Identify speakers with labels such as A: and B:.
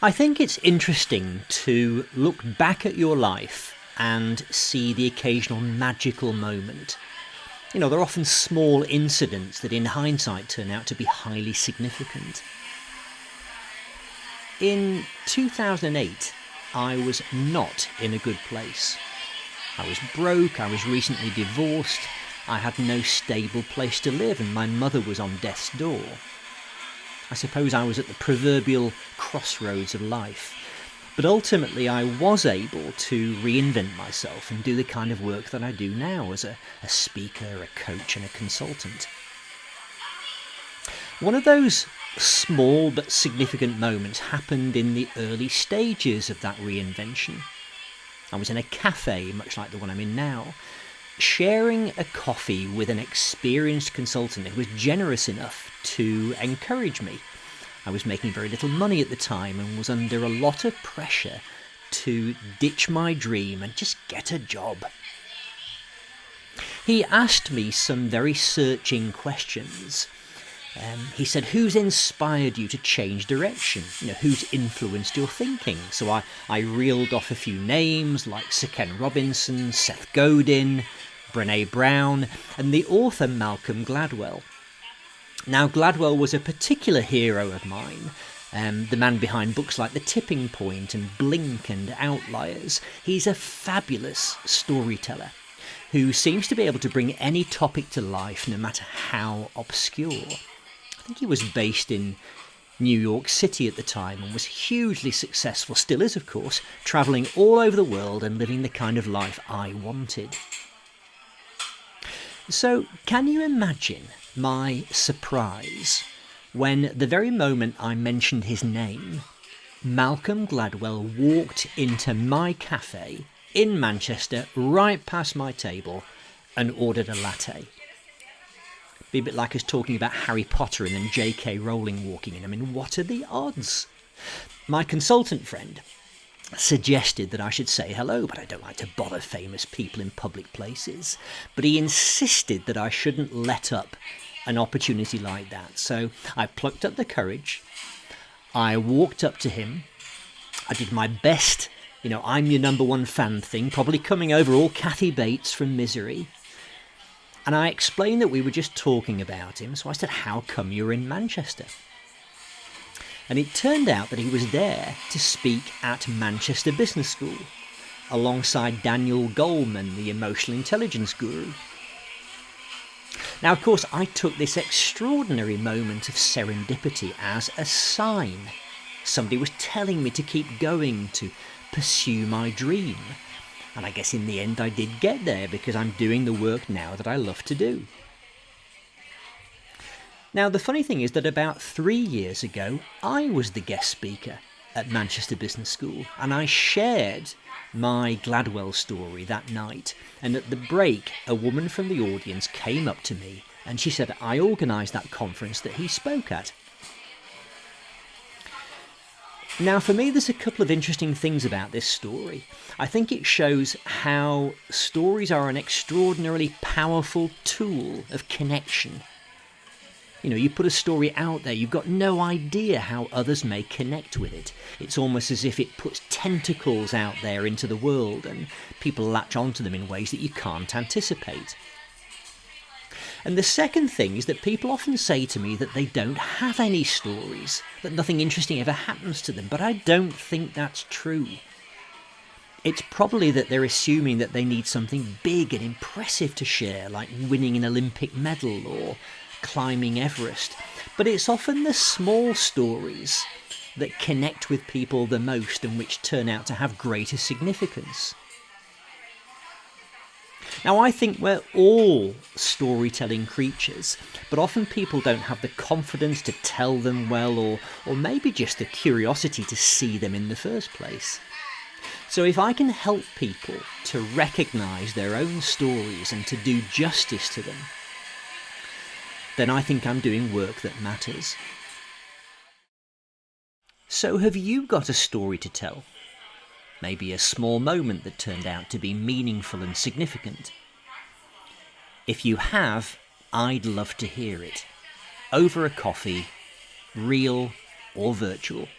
A: I think it's interesting to look back at your life and see the occasional magical moment. There are often small incidents that in hindsight turn out to be highly significant. In 2008, I was not in a good place. I was broke, I was recently divorced, I had no stable place to live, and my mother was on death's door. I suppose I was at the proverbial crossroads of life. But ultimately I was able to reinvent myself and do the kind of work that I do now as a speaker, a coach and a consultant. One of those small but significant moments happened in the early stages of that reinvention. I was in a cafe, much like the one I'm in now, sharing a coffee with an experienced consultant who was generous enough to encourage me. I was making very little money at the time and was under a lot of pressure to ditch my dream and just get a job. He asked me some very searching questions. He said, who's inspired you to change direction? Who's influenced your thinking? So I reeled off a few names like Sir Ken Robinson, Seth Godin, Brené Brown, and the author Malcolm Gladwell. Now, Gladwell was a particular hero of mine, the man behind books like The Tipping Point and Blink and Outliers. He's a fabulous storyteller who seems to be able to bring any topic to life, no matter how obscure. I think he was based in New York City at the time and was hugely successful, still is of course, travelling all over the world and living the kind of life I wanted. So, can you imagine my surprise when, the very moment I mentioned his name, Malcolm Gladwell walked into my cafe in Manchester, right past my table, and ordered a latte? Be a bit like us talking about Harry Potter and then J.K. Rowling walking in. I mean, what are the odds? My consultant friend suggested that I should say hello, but I don't like to bother famous people in public places. But he insisted that I shouldn't let up an opportunity like that. So I plucked up the courage. I walked up to him. I did my best, I'm your number one fan thing, probably coming over all Kathy Bates from Misery. And I explained that we were just talking about him. So I said, how come you're in Manchester? And it turned out that he was there to speak at Manchester Business School, alongside Daniel Goleman, the emotional intelligence guru. Now, of course, I took this extraordinary moment of serendipity as a sign. Somebody was telling me to keep going, to pursue my dream. And I guess in the end I did get there, because I'm doing the work now that I love to do. Now, the funny thing is that about 3 years ago, I was the guest speaker at Manchester Business School, and I shared my Gladwell story that night. And at the break, a woman from the audience came up to me and she said, I organised that conference that he spoke at. Now, for me, there's a couple of interesting things about this story. I think it shows how stories are an extraordinarily powerful tool of connection. You put a story out there, you've got no idea how others may connect with it. It's almost as if it puts tentacles out there into the world and people latch onto them in ways that you can't anticipate. And the second thing is that people often say to me that they don't have any stories, that nothing interesting ever happens to them, but I don't think that's true. It's probably that they're assuming that they need something big and impressive to share, like winning an Olympic medal or climbing Everest. But it's often the small stories that connect with people the most and which turn out to have greater significance. Now, I think we're all storytelling creatures, but often people don't have the confidence to tell them well, or maybe just the curiosity to see them in the first place. So if I can help people to recognise their own stories and to do justice to them, then I think I'm doing work that matters. So have you got a story to tell? Maybe a small moment that turned out to be meaningful and significant. If you have, I'd love to hear it. Over a coffee, real or virtual.